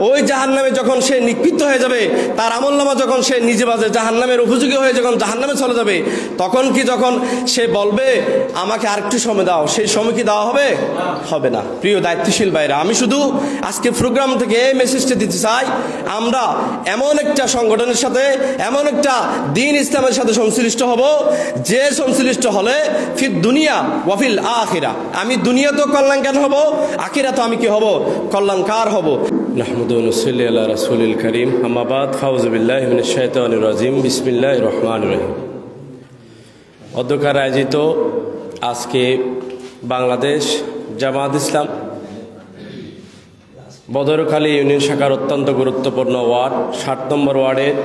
ওই জাহান্নামে যখন সে নিক্ষিপ্ত হয়ে যাবে, তার আমলনামা যখন সে নিজে বাজে জাহান্নামের উপযোগী হয়ে যখন জাহান্নামে চলে যাবে, তখন কি যখন সে বলবে আমাকে আরেকটু সময় দাও, সেই সময় কি দেওয়া হবে? হবে না। প্রিয় দায়িত্বশীল ভাইরা, আমি শুধু আজকে প্রোগ্রাম থেকে এই মেসেজটা দিতে চাই, আমরা এমন একটা সংগঠনের সাথে, এমন একটা দ্বীন ইসলামের সাথে সংশ্লিষ্ট হব, যে সংশ্লিষ্ট হলে ফির দুনিয়া ওয়াফিল আখিরা, আমি দুনিয়াতেও কল্যাণকার হব, আখিরাতেও আমি কি হব? কল্যাণকার হব। নাহমাদু ওয়া নুসাল্লি আলা রাসূলিল কারীম, আম্মা বাদ, ফাউযু বিল্লাহি মিনাশ শাইতানির রাজিম, বিসমিল্লাহির রহমানির রহিম। অধ্যক্ষের আয়োজিত আজকে বাংলাদেশ জামায়াত ইসলাম বদরখালী ইউনিয়ন শাখার অত্যন্ত গুরুত্বপূর্ণ ওয়ার্ড ৭ নম্বর ওয়ার্ডের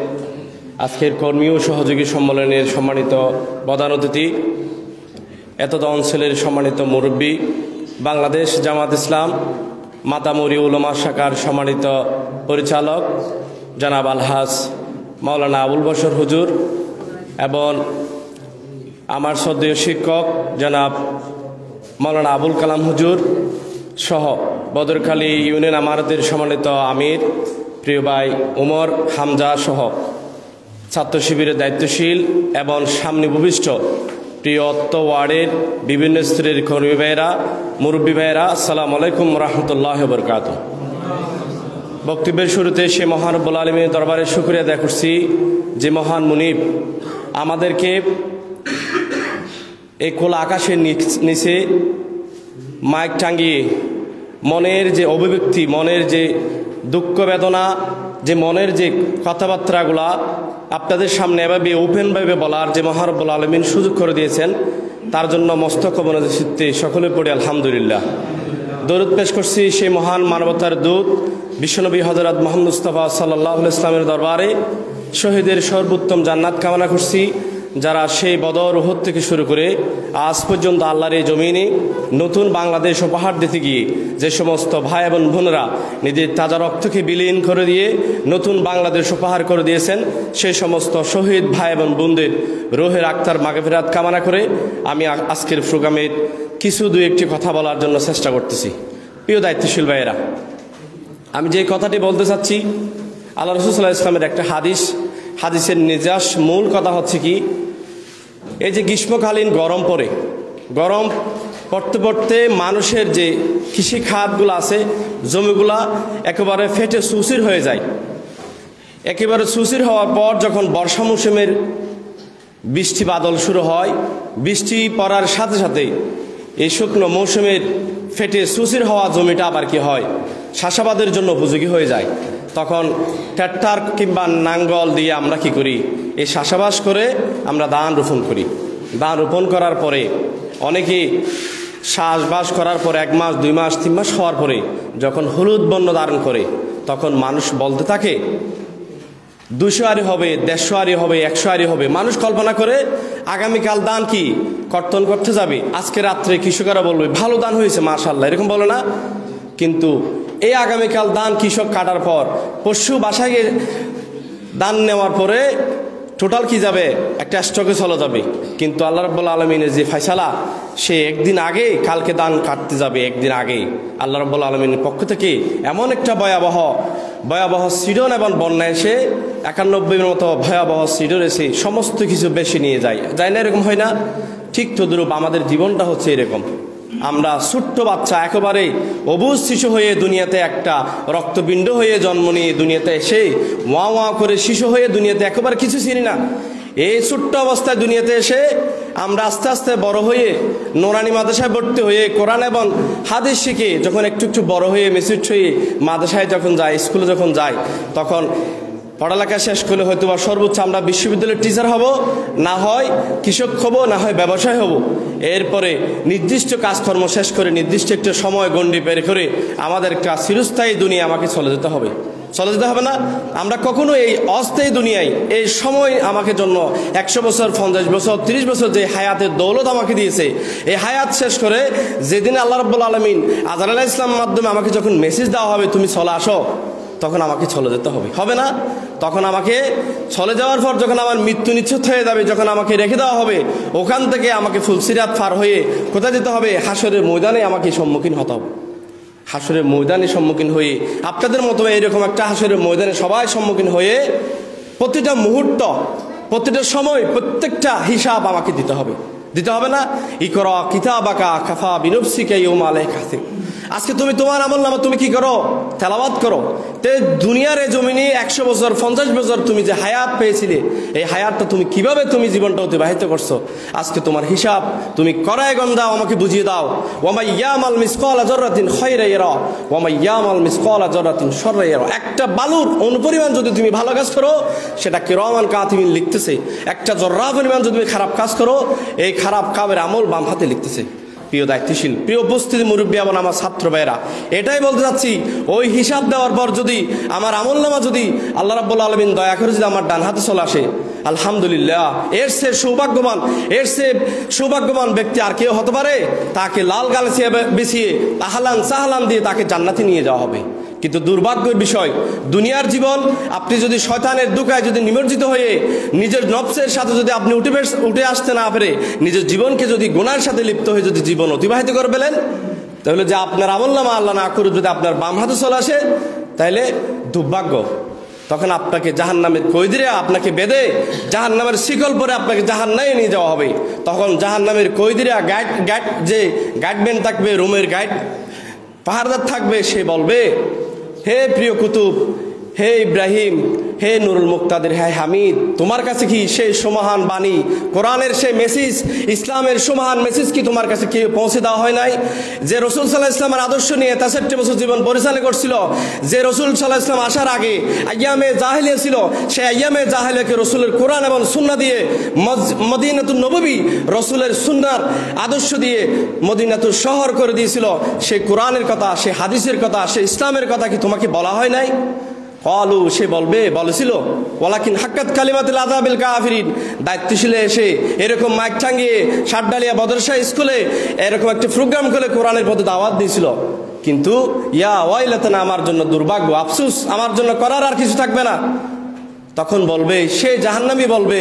আজকের কর্মী ও সহযোগী সম্মেলনের সম্মানিত প্রধান অতিথি, এতদ অঞ্চলের সম্মানিত মুরব্বী, বাংলাদেশ জামায়াত ইসলাম মাতামুরি উলামা শাখার সম্মানিত পরিচালক জনাব আলহাজ মাওলানা আবুল বশর হুজুর, এবং আমার শ্রদ্ধেয় শিক্ষক জনাব মাওলানা আবুল কালাম হুজুর সহ বদরখালী ইউনিয়ন আমারতের সম্মানিত আমির প্রিয় ভাই উমর হামজা সহ ছাত্র শিবিরের দায়িত্বশীল এবং সামনে ভূমিষ্ঠ প্রিয় ওয়ার্ডের বিভিন্ন স্তরের কর্মী ভাইয়েরা, মুরব্বী ভাইয়েরা, আসসালামু আলাইকুম রহমতুল্লাহ বরকাতুহু। বক্তব্যের শুরুতে সে মহান রব্বুল আলামিনের দরবারে শুকরিয়া আদায় করছি যে মহান মুনিব আমাদেরকে এই খোলা আকাশের নিচে মাইক টাঙ্গিয়ে মনের যে অভিব্যক্তি, মনের যে দুঃখ বেদনা, যে মনের যে কথাবার্তাগুলা আপনাদের সামনে এভাবে ওপেনভাবে বলার যে মহান রব্বুল আলামিন সুযোগ করে দিয়েছেন, তার জন্য মস্তক অবনতি সকলে পড়ে আলহামদুলিল্লাহ। দরুদ পেশ করছি সেই মহান মানবতার দূত বিশ্বনবী হযরত মুহাম্মদ মুস্তাফা সাল্লাল্লাহু আলাইহি ওয়াসাল্লামের দরবারে শহীদের সর্বোত্তম জান্নাত কামনা করছি, যারা সেই বদর উহুদ থেকে শুরু করে আজ পর্যন্ত আল্লাহর এই জমিনে নতুন বাংলাদেশ উপহার দিতে গিয়ে যে সমস্ত ভাই এবং বোনেরা নিজের তাজা রক্তকে বিলীন করে দিয়ে নতুন বাংলাদেশ উপহার করে দিয়েছেন, সেই সমস্ত শহীদ ভাই এবং বোনদের রুহের আত্মার মাগফিরাত কামনা করে আমি আজকের প্রোগ্রামের কিছু দুই একটি কথা বলার জন্য চেষ্টা করতেছি। প্রিয় দায়িত্বশীল ভাইয়েরা, আমি যে কথাটি বলতে চাচ্ছি, আল্লাহ রাসূল সাল্লাল্লাহু আলাইহি ওয়াসাল্লামের একটা হাদিসের নির্যাস মূল কথা হচ্ছে কি, এই যে গ্রীষ্মকালীন গরম পড়তে পড়তে মানুষের যে কৃষি খাতগুলো আছে, জমিগুলা একেবারে ফেটে সুসির হয়ে যায়। একেবারে সুসির হওয়ার পর যখন বর্ষা মৌসুমের বৃষ্টি বাদল শুরু হয়, বৃষ্টি পড়ার সাথে সাথে এই শুকনো মৌসুমের ফেটে সুসির হওয়া জমিটা আবার কি হয়, চাষাবাদের জন্য উপযোগী হয়ে যায়। তখন ট্রাক্টর কিংবা নাঙ্গল দিয়ে আমরা কি করি, এই চাষাবাস করে আমরা ধান রোপণ করি। ধান রোপণ করার পরে অনেকেই চাষবাস করার পরে 1 মাস 2 মাস 3 মাস হওয়ার পরে যখন হলুদ বর্ণ ধারণ করে, তখন মানুষ বলতে থাকে 200 আরি হবে, 150 আরি হবে, 100 আরি হবে। মানুষ কল্পনা করে আগামীকাল ধান কি কর্তন করতে যাবে, আজকে রাত্রে কৃষকেরা বলবে ভালো ধান হয়েছে মাশাআল্লাহ, এরকম বলে না? কিন্তু এই আগামীকাল ধান কৃষক কাটার পর পরশু বাসায় গিয়ে ধান নেওয়ার পরে টোটাল কি যাবে, একটা স্টকে চলে যাবে। কিন্তু আল্লাহ রাব্বুল আলামিনের যে ফয়সালা, সে একদিন আগে কালকে ধান কাটতে যাবে, একদিন আগে আল্লাহ রাব্বুল আলামিনের পক্ষ থেকে এমন একটা ভয়াবহ সিডন এবং বন্যা এসে 91-এর মতো ভয়াবহ সিডন এসে সমস্ত কিছু বেশি নিয়ে যায় না? এরকম হয় না? ঠিক তদ্রূপ আমাদের জীবনটা হচ্ছে এরকম। আমরা ছোট্ট বাচ্চা, একেবারে অবুঝ শিশু হয়ে দুনিয়াতে, একটা রক্তপিণ্ড হয়ে জন্ম নিয়ে দুনিয়াতে এসে ওয়া ওয়া করে শিশু হয়ে দুনিয়াতে একেবারে কিছু চিনি না। এই ছোট্ট অবস্থায় দুনিয়াতে এসে আমরা আস্তে আস্তে বড় হয়ে নোরানি মাদ্রাসায় ভর্তি হয়ে কোরআন এবং হাদিস শিখে যখন একটু একটু বড় হয়ে মেচুর হয়ে মাদ্রাসায় যখন যাই, স্কুলে যখন যাই, তখন পড়ালেখা শেষ করলে হয়তো বা সর্বোচ্চ আমরা বিশ্ববিদ্যালয়ের টিচার হব, না হয় কৃষক হব, না হয় ব্যবসায় হব। এরপরে নির্দিষ্ট কাজকর্ম শেষ করে নির্দিষ্ট একটা সময় গণ্ডি বের করে আমাদের একটা চিরস্থায়ী দুনিয়া আমাকে চলে যেতে হবে না? আমরা কখনো এই অস্থায়ী দুনিয়ায় এই সময় আমাকে জন্য 100 বছর, 50 বছর, 30 বছর যে হায়াতের দৌলত আমাকে দিয়েছে, এই হায়াত শেষ করে যেদিন আল্লাহ রাব্বুল আলামিন আজরাইল আলাইহিস সালামের মাধ্যমে আমাকে যখন মেসেজ দেওয়া হবে তুমি চলে আসো, তখন আমাকে চলে যেতে হবে না? তখন আমাকে চলে যাওয়ার পর যখন আমার মৃত্যু নিশ্চিত হয়ে যাবে, যখন আমাকে রেখে দেওয়া হবে, ওখান থেকে আমাকে ফুলসিরাত পার হয়ে কোথায় যেতে হবে? হাসরের ময়দানে আমাকে সম্মুখীন হতে হবে। হাসরের ময়দানে সম্মুখীন হয়ে, আপনাদের মতো এরকম একটা হাসরের ময়দানে সবাই সম্মুখীন হয়ে প্রতিটা মুহূর্ত, প্রতিটা সময়, প্রত্যেকটা হিসাব আমাকে দিতে হবে না? ইকরা কিতাবাকা কাফা বিনফসিকা ইয়াউমা আলাইকা হাসিব। আজকে তুমি তোমার আমলনামা তুমি কি করো? তেলাওয়াত করো। তে দুনিয়ার এই জমিনে 100 বছর 50 বছর তুমি যে হায়াত পেয়েছিলে, এই হায়াতটা তুমি কিভাবে তুমি জীবনটা অতিবাহিত করছো, আজকে তোমার হিসাব তুমি করায় গন্দাও, আমাকে বুঝিয়ে দাও। ওয়া মা ইয়ামাল মিসকালা যাররাতিন খায়রা ইয়ারা ওয়া মা ইয়ামাল মিসকালা যাররাতিন শাররা ইয়ারা। একটা বালুর অনুপরিমাণ যদি তুমি ভালো কাজ করো, সেটা কিরামান কাতিবিন লিখতেছে। একটা জররা পরিমাণ যদি তুমি খারাপ কাজ করো, এই খারাপ কাজের আমল বাম হাতে লিখতেছে। প্রিয় দায়িত্বশীল, প্রিয় উপস্থিতি মুরব্বী এবং আমার ছাত্র ভাইয়েরা, এটাই বলতে চাচ্ছি, ওই হিসাব দেওয়ার পর যদি আমার আমলনামা যদি আল্লাহ রাব্বুল আলামিন দয়া করে যদি আমার ডান হাতে চলে আসে, আলহামদুলিল্লাহ, এর সে সৌভাগ্যবান ব্যক্তি আর কেউ হতে পারে? তাকে লাল গালিচা বিছিয়ে আহলান সাহলান দিয়ে তাকে জান্নাতে নিয়ে যাওয়া হবে। কিন্তু দুর্ভাগ্যের বিষয়, দুনিয়ার জীবন আপনি যদি শয়তানের দুকায় যদি নিমজ্জিত হয়ে নিজের নফসের সাথে যদি আপনি উঠে আসতে না পারে, নিজের জীবনকে যদি গুনাহের সাথে লিপ্ত হয়ে যদি জীবন অতিবাহিত করে ফেলেন, তাহলে যে আপনার আমলনামা আল্লাহ না করে যদি আপনার বাম হাতে চলে আসে, তাহলে দুর্ভাগ্য। তখন আপনাকে জাহান্নামের কয়েদিরা আপনাকে বেঁধে জাহান্নামের শিকল পরে আপনাকে জাহান্নামে নিয়ে যাওয়া হবে। তখন জাহান্নামের কয়েদিরা যে গাইডম্যান থাকবে, রুমের গাইড পাহাড়দার থাকবে, সে বলবে, হে প্রিয় কুতুব, হে ইব্রাহিম, হে নুরুল মুক্তাদির, হে হামিদ, তোমার কাছে কি সেই সমাহান বাণী, কোরআনের সেই মেসেজ, ইসলামের সমাহান মেসেজ কি তোমার কাছে কি পৌঁছে দেওয়া হয় নাই? যে রসুল সাল্লাহ ইসলামের আদর্শ নিয়ে 63 বছর জীবন পরিচালনা করছিল, যে রসুল সাল্লাহ ইসলাম আসার আগে আইয়ামে জাহেলিয়া ছিল, সেই আইয়ামে জাহেলিয়াকে রসুলের কোরআন এবং সুন্নাহ দিয়ে, মদিনাতুন নববী রসুলের সুন্নাহর আদর্শ দিয়ে মদিনাতুল শহর করে দিয়েছিল, সেই কোরআনের কথা, সেই হাদিসের কথা, সেই ইসলামের কথা কি তোমাকে বলা হয় নাই? কালু, সে বলেছিল, ওয়ালাকিন হাক্কাত কালিমাতুল আযাবিল কাফিরিন। দায়িত্বশীল এসে এরকম মাইক টাঙ্গিয়ে সাতডালিয়া বদরশাহ স্কুলে এরকম একটা প্রোগ্রাম করে কোরআনের পথে দাওয়াত দিয়েছিল, কিন্তু ইয়া ওয়াইলাতানা, আমার জন্য দুর্ভাগ্য, আফসোস, আমার জন্য করার আর কিছু থাকবে না। তখন বলবে, সে জাহান্নামী বলবে,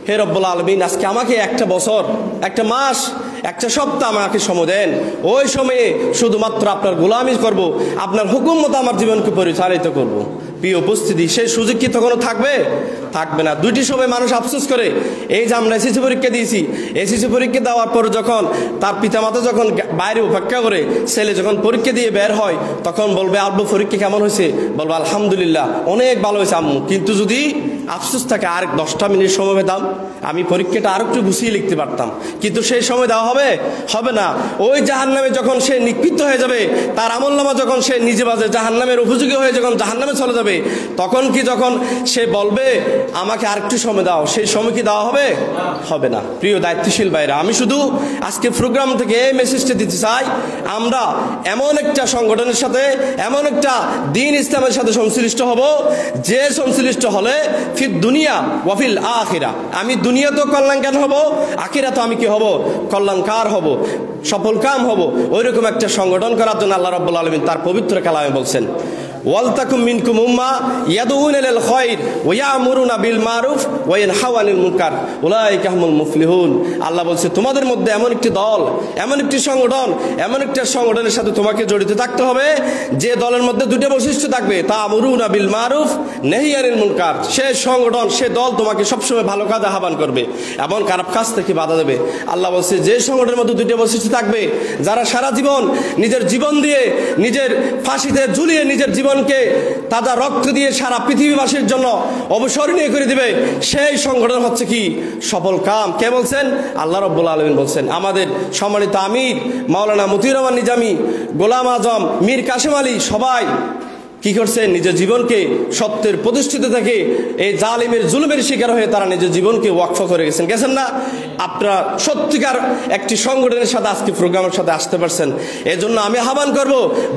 হে রব্বুল আলামিন, আজকে আমাকে একটা বছর, একটা মাস, একটা সপ্তাহ আমাকে সময় দেন। ওই সময়ে শুধুমাত্র আপনার গোলামি করব, আপনার হুকুম মতো আমার জীবনকে পরিচালিত করব। প্রিয় উপস্থিতি, সেই সুযোগ কি তখনও থাকবে? থাকবে না। দুইটি সময় মানুষ আফসোস করে, এই যে আমরা এসএসসি পরীক্ষা দিয়েছি, এসএসসি পরীক্ষা দেওয়ার পর যখন তার পিতামাতা যখন বাইরে উপেক্ষা করে, ছেলে যখন পরীক্ষা দিয়ে বের হয়, তখন বলবে, আব্বু পরীক্ষা কেমন হয়েছে? বলবো আলহামদুলিল্লাহ, অনেক ভালো হয়েছে আম্মু। কিন্তু যদি আফসোস থাকে, আর 10টা মিনিট সময় পেতাম, আমি পরীক্ষাটা আর একটু গুছিয়ে লিখতে পারতাম, কিন্তু সেই সময় দেওয়া হবে না। ওই জাহান্নামে যখন সে নিক্ষিপ্ত হয়ে যাবে, তার আমলনামা যখন সে নিজে বাজে জাহান্নামের উপযোগী হয়ে যখন জাহান্নামে চলে যাবে, তখন কি যখন সে বলবে আমাকে আরেকটু সময় দাও, সেই সময় কি দেওয়া হবে না। প্রিয় দায়িত্বশীল ভাইরা, আমি শুধু আজকে প্রোগ্রাম থেকে এই মেসেজটা দিতে চাই, আমরা এমন একটা সংগঠনের সাথে, এমন একটা দ্বীন ইসলামের সাথে সংশ্লিষ্ট হব, যে সংশ্লিষ্ট হলে ফির দুনিয়া ওয়াফিল আখিরা, আমি দুনিয়াতেও কল্যাণকার হব, আখিরাতেও আমি কি হব? কল্যাণকার হব, সফল কাম হব। ওইরকম একটা সংগঠন করার জন্য আল্লাহ রাব্বুল আলামিন তার পবিত্র কালামে বলছেন, ওয়ালতাকুম মিনকুম উম্মাহ ইয়াদউনা ইলাল খায়র ওয়া ইয়ামুরুনা বিল মারুফ ওয়া ইয়ানহাউনা আনিল মুনকার উলাইকা হুমুল মুফলিহুন। আল্লাহ বলছে, তোমাদের মধ্যে এমন একটি দল, এমন একটি সংগঠন, এমন একটা সংগঠনের সাথে তোমাকে জড়িত থাকতে হবে, যে দলের মধ্যে দুটো বৈশিষ্ট্য থাকবে, তা'মুরুনা বিল মারুফ নাহি আনিল মুনকার। সেই সংগঠন, সে দল তোমাকে সবসময় ভালো কাজে আহ্বান করবে এবং খারাপ কাজ থেকে বাধা দেবে। আল্লাহ বলছে, যে সংগঠনের মধ্যে দুটো বৈশিষ্ট্য থাকবে, যারা সারা জীবন নিজের জীবন দিয়ে, নিজের ফাঁসিতে ঝুলিয়ে নিজের জীবনকে তাজা রক্ত দিয়ে সারা পৃথিবীবাসীর জন্য অবসরণীয় করে দিবে, সেই সংগঠন হচ্ছে কি? সফল কাম। কে বলছেন? আল্লাহ রাব্বুল আলামিন বলছেন। আমাদের সম্মানিত আমির মাওলানা মতিউর রহমান নিজামী, গোলাম আজম, মীর কাসেম আলী, সবাই কি করছেন? নিজের জীবনকে সত্যের প্রতিষ্ঠিত থেকে এই জালিমের জুলুমের শিকার হয়ে তারা নিজের জীবনকে ওয়াকফ করে গেছেন না? আপনারা সত্যিকার একটি সংগঠনের সাথে আজকে প্রোগ্রামের সাথে আসতে পারছেন, এজন্য আমি আহ্বান করব,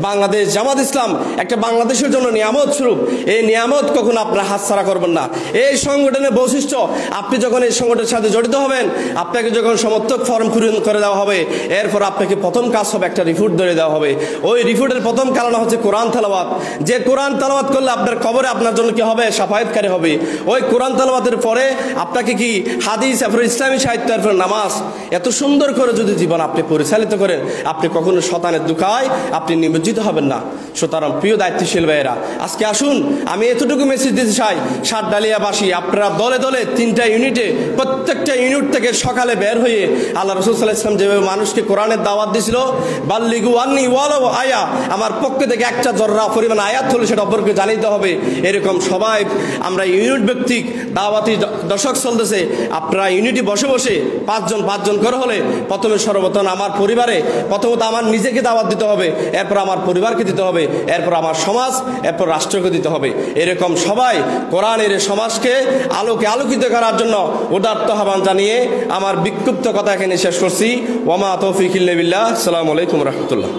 বাংলাদেশ জামাত ইসলাম একটা বাংলাদেশের জন্য নিয়ামত স্বরূপ, এই নিয়ামত কখনো আপনারা হাতছাড়া করবেন না। এই সংগঠনের বৈশিষ্ট্য, আপনি যখন এই সংগঠনের সাথে জড়িত হবেন, আপনাকে যখন সমর্থক ফর্ম পূরণ করে দেওয়া হবে, এরপর আপনাকে প্রথম কাজ হবে একটা রিপোর্ট ধরে দেওয়া হবে। ওই রিপোর্টের প্রথম কারণ হচ্ছে কোরআন তেলাওয়াত। যে কোরআন তেলাওয়াত করলে আপনার কবরে আপনার জন্য কি হবে? শাফায়াতকারী হবে। ওই কোরআন তেলাওয়াতের পরে আপনাকে কি হাদিস, এরপরে ইসলামী সাহিত্য, এরপরে নামাজ, এত সুন্দর করে যদি জীবন আপনি পরিচালিত করেন, আপনি কখনো শয়তানের দুকায় আপনি নিমজ্জিত হবেন না। সুতরাং প্রিয় দায়িত্বশীল ভাইয়েরা, আজকে আসুন আমি এতটুকু মেসেজ দিতে চাই, সাতডালিয়াবাসী আপনারা দলে দলে 3টা ইউনিটে, প্রত্যেকটা ইউনিট থেকে সকালে বের হয়ে আল্লাহ রাসূল সাল্লাল্লাহু আলাইহি ওয়াসাল্লাম যেভাবে মানুষকে কোরআনের দাওয়াত দিয়েছিল, বাল্লিগু আন্নি ওয়ালাউ আয়া, আমার পক্ষ থেকে একটা জররা পরিমাণ আয়াত হলে সেটা অপরকে জানাইতে হবে। এরকম সবাই আমরা ইউনিট ভিত্তিক দাওয়াতি দশক চলতেছে, আপনারা ইউনিটি বসে বসে 5জন করে হলে প্রথমে সর্বপ্রথম আমার পরিবারে, প্রথমত আমার নিজেকে দাওয়াত দিতে হবে, এরপর আমার পরিবারকে দিতে হবে, এরপর আমার সমাজ, এরপর রাষ্ট্রকে দিতে হবে। এরকম সবাই কোরআনের সমাজকে আলোকিত করার জন্য উদাত্ত আহ্বান জানিয়ে আমার বিক্ষিপ্ত কথা এখানে শেষ করছি। ওয়ামা তৌফিক ইল্লা বিল্লাহ। আসসালামু আলাইকুম রাহমাতুল্লাহ।